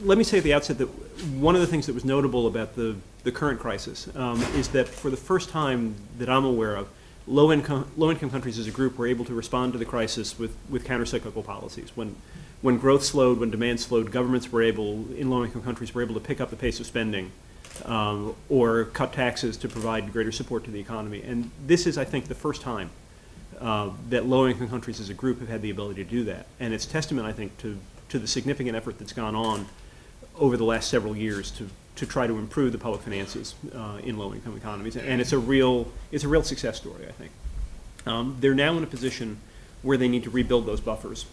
let me say at the outset that one of the things that was notable about the current crisis is that for the first time that I'm aware of, low-income countries as a group were able to respond to the crisis with counter-cyclical policies. When growth slowed, when demand slowed, governments were able, in low-income countries, were able to pick up the pace of spending or cut taxes to provide greater support to the economy. And this is, I think, the first time that low-income countries as a group have had the ability to do that. And it's testament, I think, to the significant effort that's gone on over the last several years to try to improve the public finances in low-income economies. And it's a real success story, I think. They're now in a position where they need to rebuild those buffers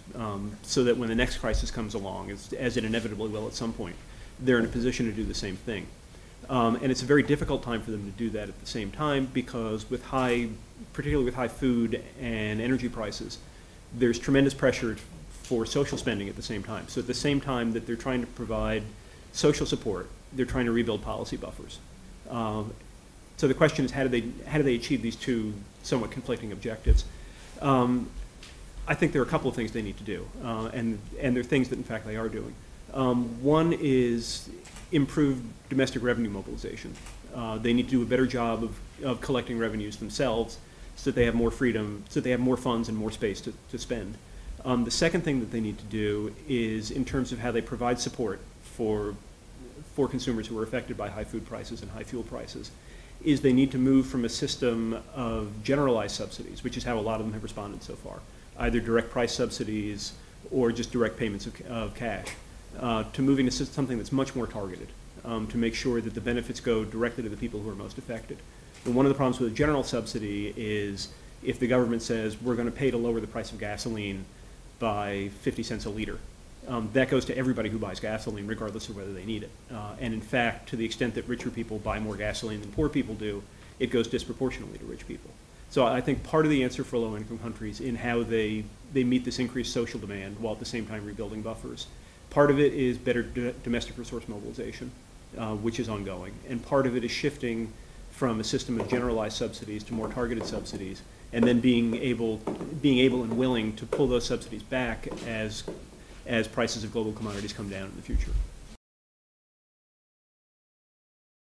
so that when the next crisis comes along, as it inevitably will at some point, they're in a position to do the same thing. And it's a very difficult time for them to do that at the same time because particularly with high food and energy prices, there's tremendous pressure for social spending at the same time. So at the same time that they're trying to provide social support, they're trying to rebuild policy buffers. So the question is, how do they achieve these two somewhat conflicting objectives? I think there are a couple of things they need to do, and there are things that in fact they are doing. One is improved domestic revenue mobilization. They need to do a better job of collecting revenues themselves so that they have more freedom, so that they have more funds and more space to spend. The second thing that they need to do is in terms of how they provide support for consumers who are affected by high food prices and high fuel prices, is they need to move from a system of generalized subsidies, which is how a lot of them have responded so far, either direct price subsidies or just direct payments of cash, to moving to something that's much more targeted, to make sure that the benefits go directly to the people who are most affected. And one of the problems with a general subsidy is if the government says we're going to pay to lower the price of gasoline by 50 cents a liter, that goes to everybody who buys gasoline regardless of whether they need it. And in fact, to the extent that richer people buy more gasoline than poor people do, it goes disproportionately to rich people. So I think part of the answer for low-income countries in how they meet this increased social demand while at the same time rebuilding buffers, part of it is better domestic resource mobilization, which is ongoing. And part of it is shifting from a system of generalized subsidies to more targeted subsidies, and then being able and willing to pull those subsidies back as prices of global commodities come down in the future.